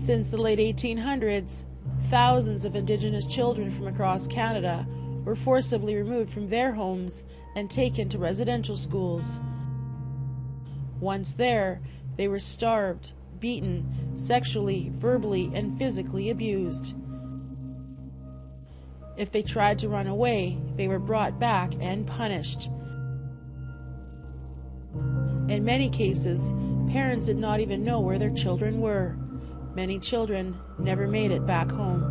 Since the late 1800s, thousands of Indigenous children from across Canada were forcibly removed from their homes and taken to residential schools. Once there, they were starved, beaten, sexually, verbally, and physically abused. If they tried to run away, they were brought back and punished. In many cases, parents did not even know where their children were. Many children never made it back home.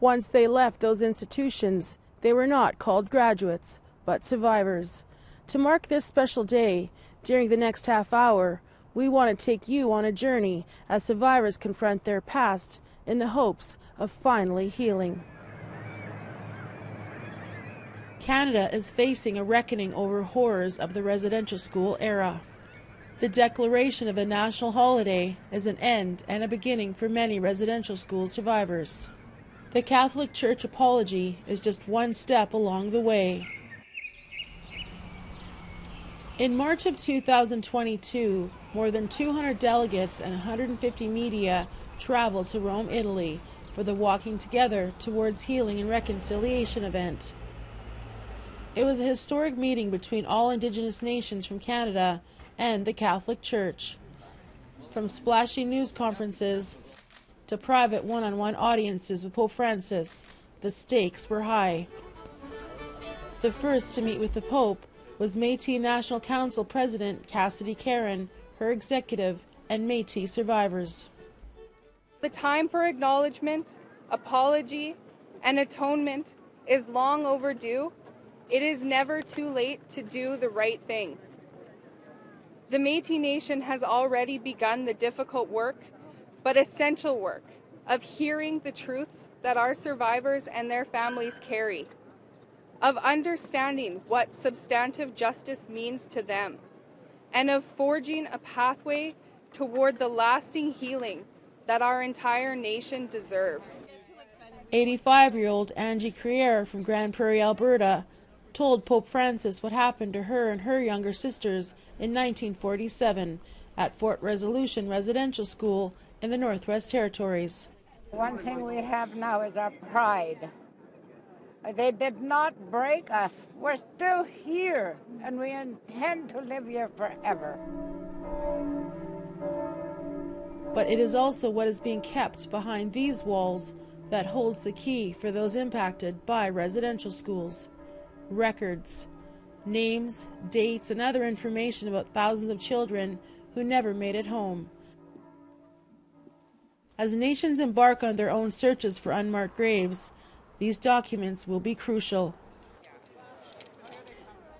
Once they left those institutions, they were not called graduates, but survivors. To mark this special day, during the next half hour, we want to take you on a journey as survivors confront their past in the hopes of finally healing. Canada is facing a reckoning over horrors of the residential school era. The declaration of a national holiday is an end and a beginning for many residential school survivors. The Catholic Church apology is just one step along the way. In March of 2022, more than 200 delegates and 150 media traveled to Rome, Italy for the Walking Together Towards Healing and Reconciliation event. It was a historic meeting between all Indigenous nations from Canada and the Catholic Church. From splashy news conferences to private one-on-one audiences with Pope Francis, the stakes were high. The first to meet with the Pope was APTN National Council President Cassidy Caron, her executive, and Métis survivors. The time for acknowledgement, apology, and atonement is long overdue. It is never too late to do the right thing. The Métis Nation has already begun the difficult work, but essential work, of hearing the truths that our survivors and their families carry, of understanding what substantive justice means to them, and of forging a pathway toward the lasting healing that our entire nation deserves. 85-year-old Angie Crier from Grand Prairie, Alberta, told Pope Francis what happened to her and her younger sisters in 1947 at Fort Resolution Residential School in the Northwest Territories. One thing we have now is our pride. They did not break us. We're still here, and we intend to live here forever. But it is also what is being kept behind these walls that holds the key for those impacted by residential schools. Records, names, dates, and other information about thousands of children who never made it home. As nations embark on their own searches for unmarked graves, these documents will be crucial.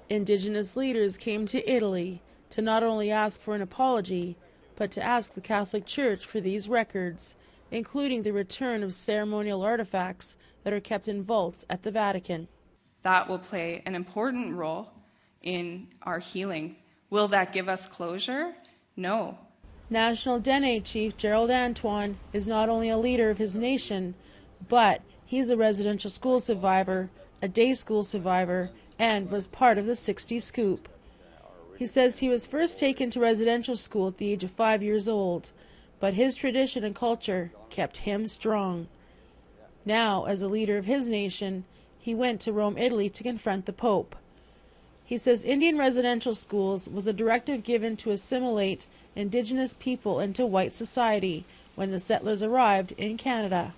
Indigenous leaders came to Italy to not only ask for an apology, but to ask the Catholic Church for these records, including the return of ceremonial artifacts that are kept in vaults at the Vatican. That will play an important role in our healing. Will that give us closure? No. National Dene Chief Gerald Antoine is not only a leader of his nation, but he's a residential school survivor, a day school survivor, and was part of the 60 Scoop. He says he was first taken to residential school at the age of 5 years old, but his tradition and culture kept him strong. Now, as a leader of his nation, he went to Rome, Italy to confront the Pope. He says Indian residential schools was a directive given to assimilate Indigenous people into white society when the settlers arrived in Canada.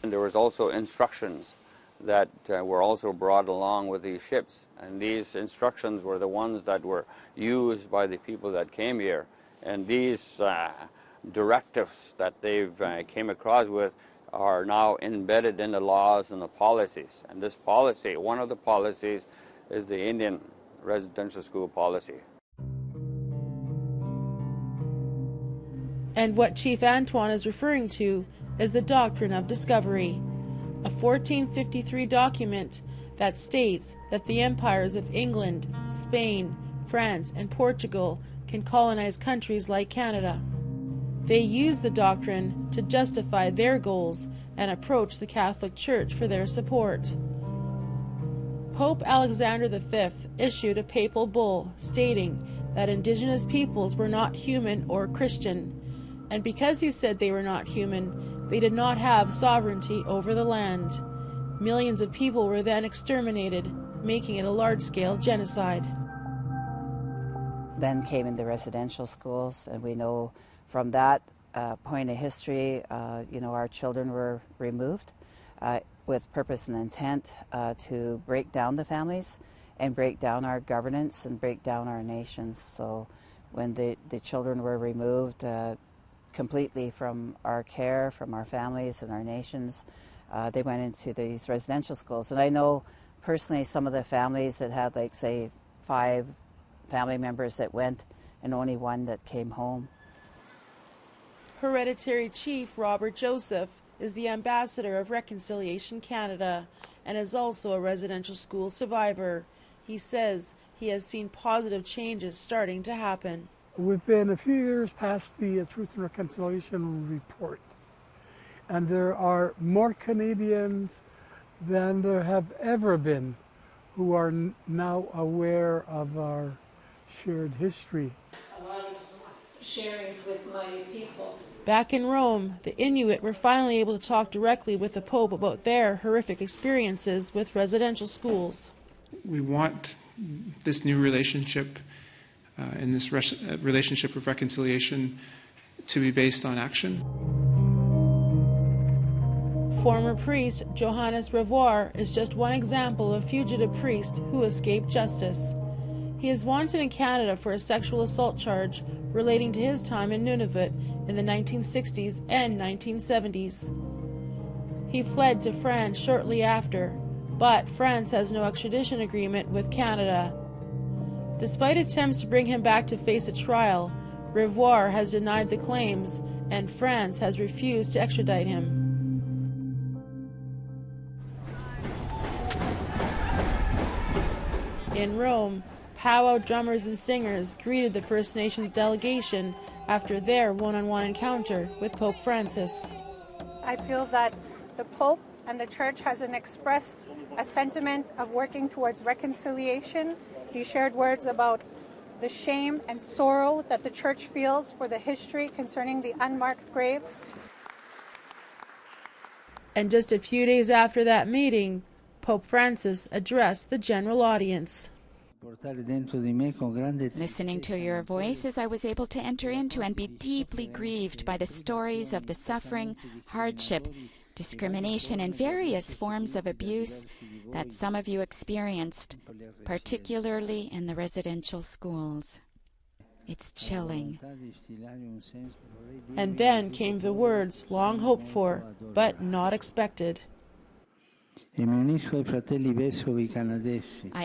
And there was also instructions that were also brought along with these ships, and these instructions were the ones that were used by the people that came here. And these directives that they've came across with are now embedded in the laws and the policies. And this policy, one of the policies, is the Indian residential school policy. And what Chief Antoine is referring to is the Doctrine of Discovery, a 1453 document that states that the empires of England, Spain, France, and Portugal can colonize countries like Canada. They use the doctrine to justify their goals and approach the Catholic Church for their support. Pope Alexander V issued a papal bull stating that Indigenous peoples were not human or Christian, and because he said they were not human, they did not have sovereignty over the land. Millions of people were then exterminated, making it a large-scale genocide. Then came in the residential schools, and we know from that point of history, our children were removed with purpose and intent to break down the families and break down our governance and break down our nations. So when the children were removed completely from our care, from our families and our nations, they went into these residential schools. And I know personally some of the families that had, like, say, 5 family members that went and only one that came home. Hereditary Chief Robert Joseph is the ambassador of Reconciliation Canada and is also a residential school survivor. He says he has seen positive changes starting to happen. We've been a few years past the Truth and Reconciliation report, and there are more Canadians than there have ever been who are now aware of our shared history. A lot of sharing with my people. Back in Rome, the Inuit were finally able to talk directly with the Pope about their horrific experiences with residential schools. We want this new relationship and this relationship of reconciliation to be based on action. Former priest Johannes Revoir is just one example of a fugitive priest who escaped justice. He is wanted in Canada for a sexual assault charge relating to his time in Nunavut in the 1960s and 1970s. He fled to France shortly after, but France has no extradition agreement with Canada. Despite attempts to bring him back to face a trial, Revoir has denied the claims, and France has refused to extradite him. In Rome, powwow drummers and singers greeted the First Nations delegation after their one-on-one encounter with Pope Francis. I feel that the Pope and the Church hasn't expressed a sentiment of working towards reconciliation. He shared words about the shame and sorrow that the Church feels for the history concerning the unmarked graves. And just a few days after that meeting, Pope Francis addressed the general audience. Listening to your voices, I was able to enter into and be deeply grieved by the stories of the suffering, hardship, discrimination, and various forms of abuse that some of you experienced, particularly in the residential schools. It's chilling. And then came the words long hoped for, but not expected. I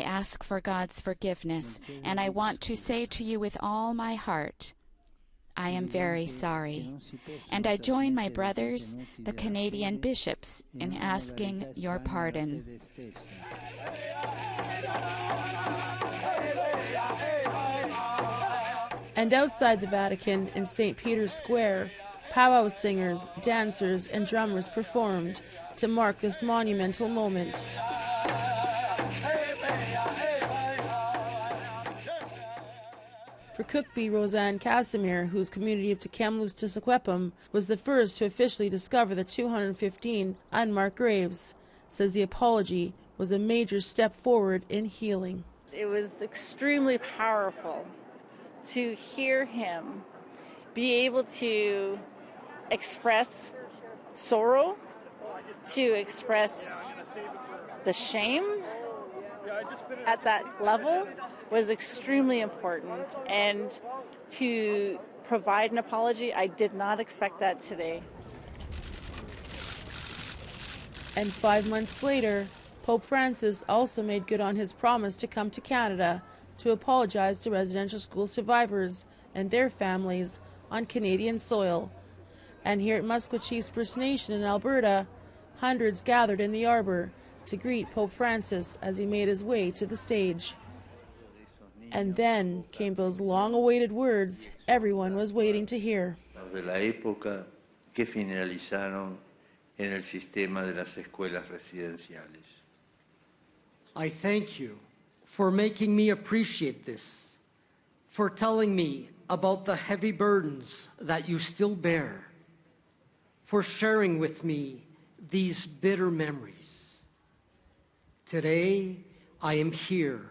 ask for God's forgiveness, and I want to say to you with all my heart, I am very sorry. And I join my brothers, the Canadian bishops, in asking your pardon. And outside the Vatican, in St. Peter's Square, powwow singers, dancers, and drummers performed to mark this monumental moment. For Cookbee Roseanne Casimir, whose community of Tk'emlúps-Tisiquepam was the first to officially discover the 215 unmarked graves, says the apology was a major step forward in healing. It was extremely powerful to hear him be able to express sorrow, to express the shame at that level was extremely important, and to provide an apology, I did not expect that today. And 5 months later, Pope Francis also made good on his promise to come to Canada to apologize to residential school survivors and their families on Canadian soil. And here at Musqueam First Nation in Alberta, hundreds gathered in the arbor to greet Pope Francis as he made his way to the stage. And then came those long-awaited words everyone was waiting to hear. De la época que finalizaron en el sistema de las escuelas residenciales. I thank you for making me appreciate this. for telling me about the heavy burdens that you still bear, for sharing with me these bitter memories. Today, I am here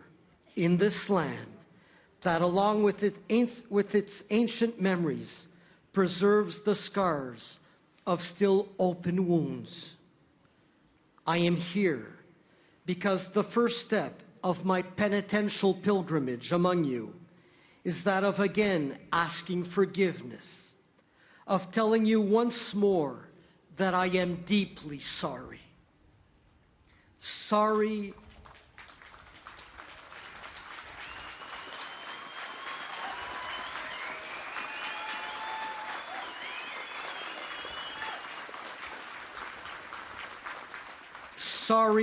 in this land that, along with its ancient memories, preserves the scars of still open wounds. I am here because the first step of my penitential pilgrimage among you is that of again asking forgiveness, of telling you once more that I am deeply sorry. Sorry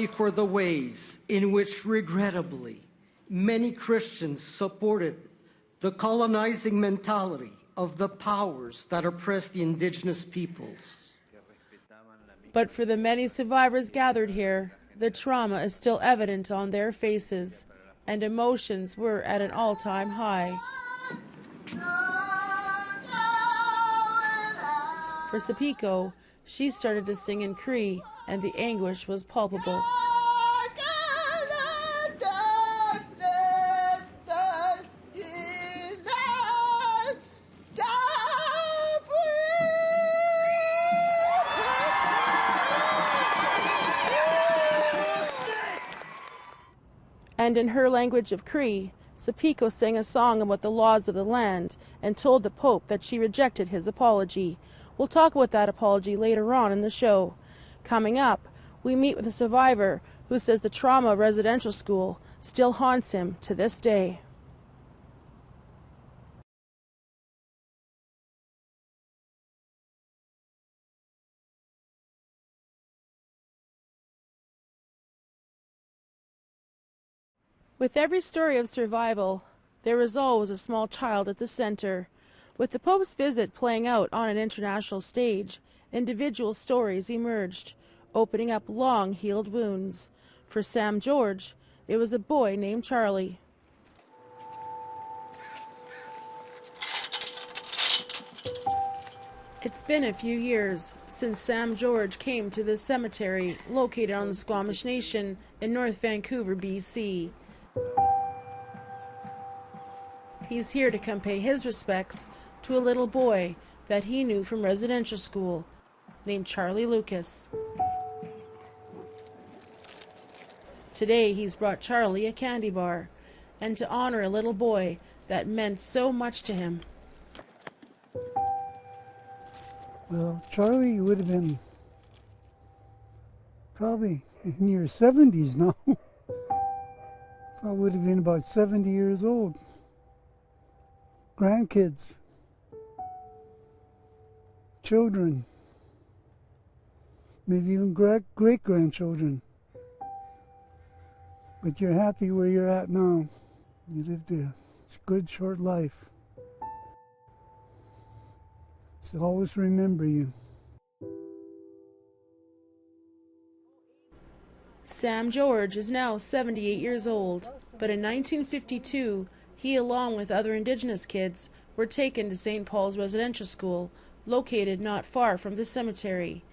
for the ways in which, regrettably, many Christians supported the colonizing mentality of the powers that oppress the Indigenous peoples. But for the many survivors gathered here, the trauma is still evident on their faces, and emotions were at an all-time high. For Sapiko, she started to sing in Cree, and the anguish was palpable. And in her language of Cree, Sapiko sang a song about the laws of the land and told the Pope that she rejected his apology. We'll talk about that apology later on in the show. Coming up, we meet with a survivor who says the trauma of residential school still haunts him to this day. With every story of survival, there is always a small child at the center. With the Pope's visit playing out on an international stage, individual stories emerged, opening up long-healed wounds. For Sam George, it was a boy named Charlie. It's been a few years since Sam George came to this cemetery located on the Squamish Nation in North Vancouver, BC. He's here to come pay his respects to a little boy that he knew from residential school, named Charlie Lucas. Today he's brought Charlie a candy bar, and to honor a little boy that meant so much to him. Well, Charlie would have been probably in your 70s now. Probably would have been about 70 years old. Grandkids, children, maybe even great-grandchildren. But you're happy where you're at now. You lived a good, short life. So always remember you. Sam George is now 78 years old, but in 1952, he, along with other Indigenous kids, were taken to St. Paul's Residential School, located not far from the cemetery.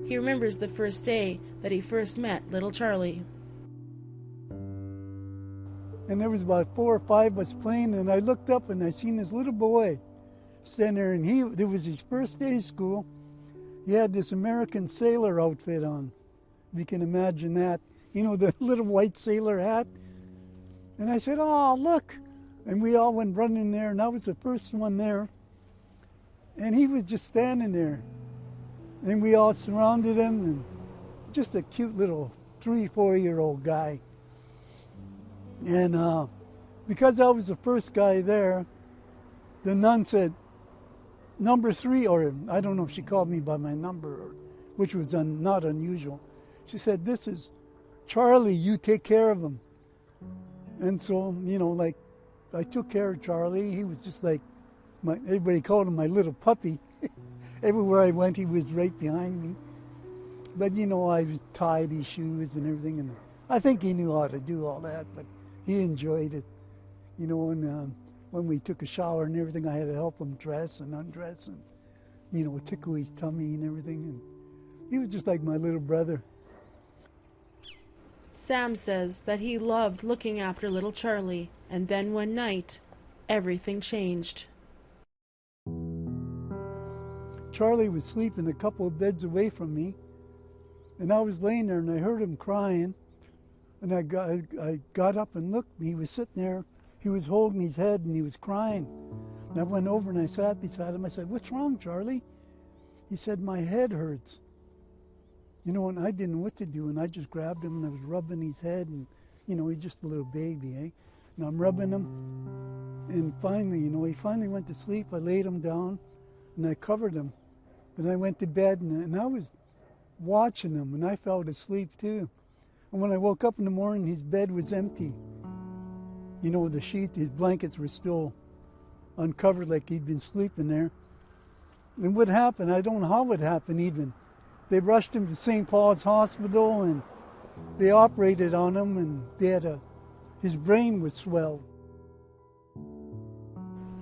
He remembers the first day that he first met little Charlie. And there was about 4 or 5 of us playing, and I looked up and I seen this little boy standing there, and it was his first day of school. He had this American sailor outfit on. If you can imagine that. You know, the little white sailor hat. And I said, oh, look. And we all went running there, and I was the first one there. And he was just standing there. And we all surrounded him, and just a cute little 3-4-year-old guy. And because I was the first guy there, the nun said, number 3, or I don't know if she called me by my number, which was not unusual. She said, this is Charlie, you take care of him. And so, you know, like, I took care of Charlie. He was just like, everybody called him my little puppy. Everywhere I went, he was right behind me. But, you know, I tied his shoes and everything. And I think he knew how to do all that. But he enjoyed it, you know. And when we took a shower and everything, I had to help him dress and undress and, you know, tickle his tummy and everything. And he was just like my little brother. Sam says that he loved looking after little Charlie, and then one night, everything changed. Charlie was sleeping a couple of beds away from me, and I was laying there and I heard him crying, and I got up and looked. He was sitting there, he was holding his head and he was crying. And I went over and I sat beside him. I said, "What's wrong, Charlie?" He said, "My head hurts." You know, and I didn't know what to do, and I just grabbed him and I was rubbing his head, and, you know, he's just a little baby, eh? And I'm rubbing him, and finally, you know, he finally went to sleep. I laid him down and I covered him. Then I went to bed, and I was watching him, and I fell asleep too. And when I woke up in the morning, his bed was empty. You know, the sheet, his blankets were still uncovered like he'd been sleeping there. And what happened, I don't know how it happened even. They rushed him to St. Paul's Hospital, and they operated on him, and his brain was swelled.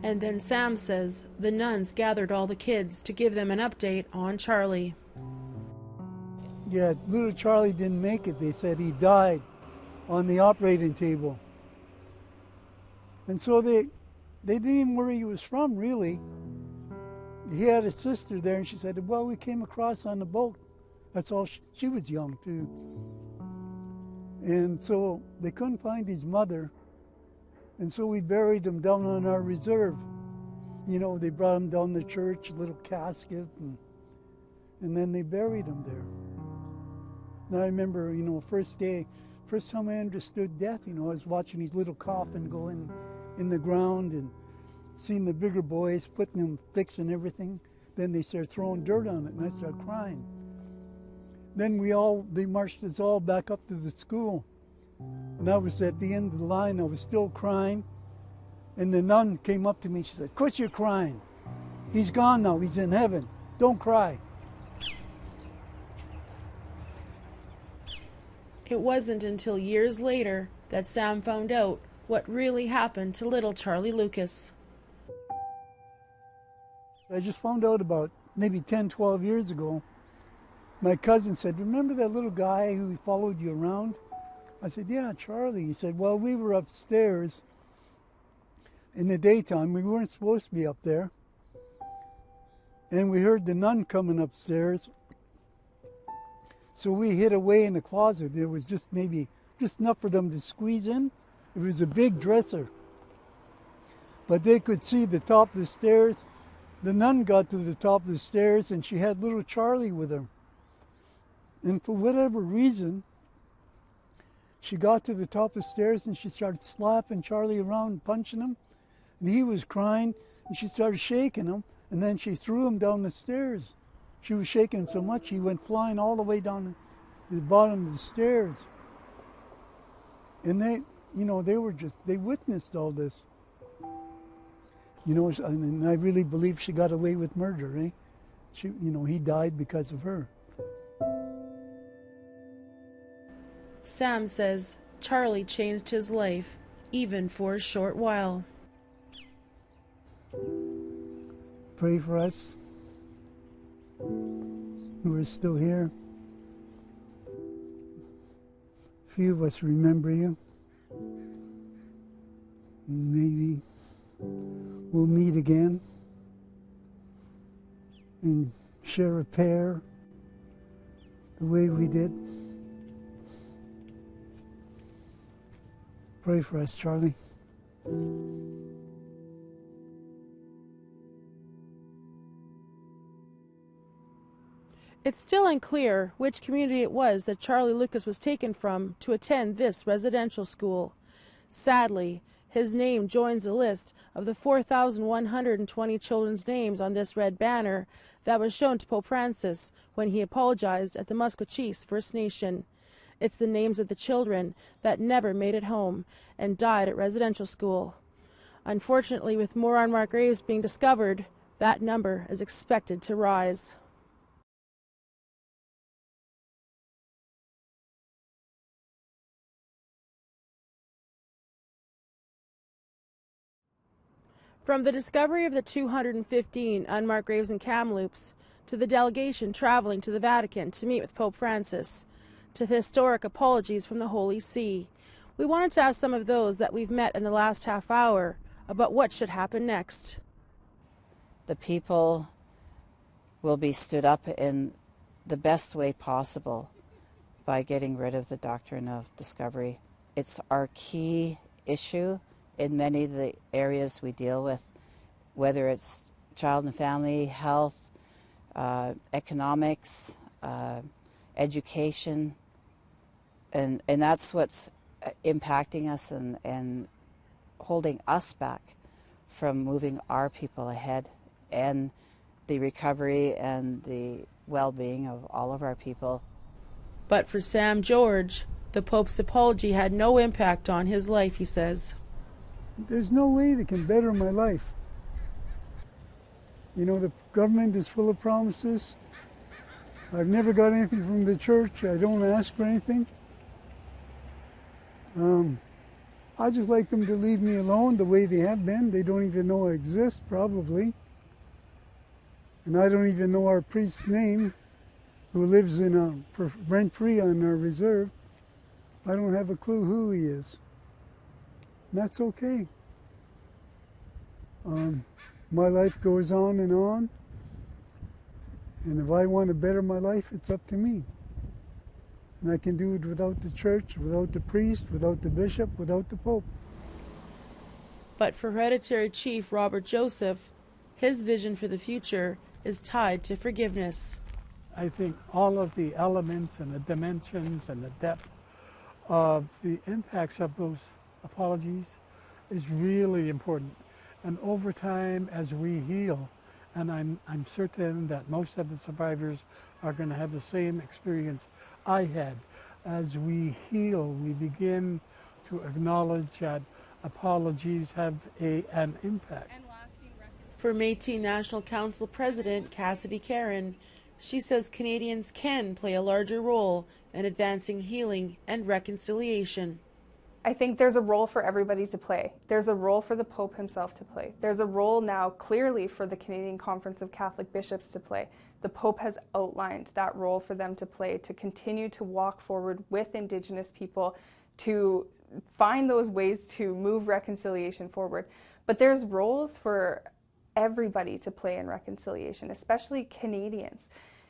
And then Sam says the nuns gathered all the kids to give them an update on Charlie. Yeah, little Charlie didn't make it. They said he died on the operating table. And so they didn't even where he was from, really. He had a sister there, and she said, "Well, we came across on the boat." That's all. She was young, too. And so they couldn't find his mother, and so we buried him down on our reserve. You know, they brought him down to church, a little casket, and then they buried him there. And I remember, you know, first time I understood death, you know, I was watching his little coffin go in the ground and seeing the bigger boys putting him, fixing everything. Then they started throwing dirt on it, and I started crying. Then they marched us all back up to the school. And I was at the end of the line, I was still crying. And the nun came up to me, she said, "Quit your crying. He's gone now, he's in heaven. Don't cry." It wasn't until years later that Sam found out what really happened to little Charlie Lucas. I just found out about maybe 10, 12 years ago. My cousin said, "Remember that little guy who followed you around?" I said, "Yeah, Charlie." He said, "Well, we were upstairs in the daytime. We weren't supposed to be up there. And we heard the nun coming upstairs. So we hid away in the closet. There was just enough for them to squeeze in. It was a big dresser. But they could see the top of the stairs. The nun got to the top of the stairs, and she had little Charlie with her. And for whatever reason, she got to the top of the stairs and she started slapping Charlie around, punching him. And he was crying, and she started shaking him, and then she threw him down the stairs. She was shaking him so much he went flying all the way down to the bottom of the stairs. And they witnessed all this. You know, and I really believe she got away with murder, eh? He died because of her. Sam says Charlie changed his life, even for a short while. Pray for us who are still here. A few of us remember you. Maybe we'll meet again and share a pear the way we did. Pray for us, Charlie. It's still unclear which community it was that Charlie Lucas was taken from to attend this residential school. Sadly, his name joins the list of the 4,120 children's names on this red banner that was shown to Pope Francis when he apologized at the Musqueam First Nation. It's the names of the children that never made it home and died at residential school. Unfortunately, with more unmarked graves being discovered, that number is expected to rise. From the discovery of the 215 unmarked graves in Kamloops, to the delegation traveling to the Vatican to meet with Pope Francis, to the historic apologies from the Holy See, we wanted to ask some of those that we've met in the last half hour about what should happen next. The people will be stood up in the best way possible by getting rid of the doctrine of discovery. It's our key issue in many of the areas we deal with, whether it's child and family, health, economics, education, and that's what's impacting us and holding us back from moving our people ahead and the recovery and the well-being of all of our people. But for Sam George, the Pope's apology had no impact on his life, he says. There's no way that can better my life. You know, the government is full of promises. I've never got anything from the church. I don't ask for anything. I just like them to leave me alone the way they have been. They don't even know I exist, probably. And I don't even know our priest's name, who lives in rent-free on our reserve. I don't have a clue who he is. And that's okay. My life goes on. And if I want to better my life, it's up to me. And I can do it without the church, without the priest, without the bishop, without the Pope. But for Hereditary Chief Robert Joseph, his vision for the future is tied to forgiveness. I think all of the elements and the dimensions and the depth of the impacts of those apologies is really important. And over time, as we heal, and I'm certain that most of the survivors are going to have the same experience I had. As we heal, we begin to acknowledge that apologies have an impact. For Métis National Council President Cassidy Caron, she says Canadians can play a larger role in advancing healing and reconciliation. I think there's a role for everybody to play. There's a role for the Pope himself to play. There's a role now clearly for the Canadian Conference of Catholic Bishops to play. The Pope has outlined that role for them to play, to continue to walk forward with Indigenous people, to find those ways to move reconciliation forward. But there's roles for everybody to play in reconciliation, especially Canadians.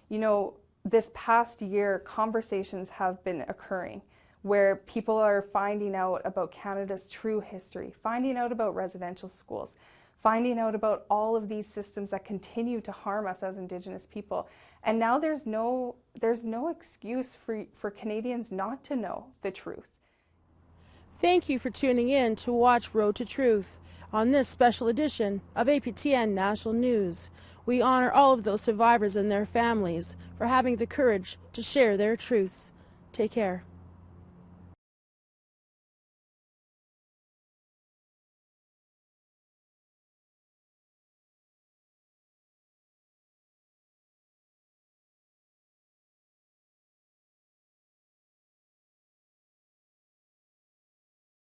You know, this past year, conversations have been occurring where people are finding out about Canada's true history, finding out about residential schools, finding out about all of these systems that continue to harm us as Indigenous people. And now there's no excuse for Canadians not to know the truth. Thank you for tuning in to watch Road to Truth on this special edition of APTN National News. We honor all of those survivors and their families for having the courage to share their truths. Take care.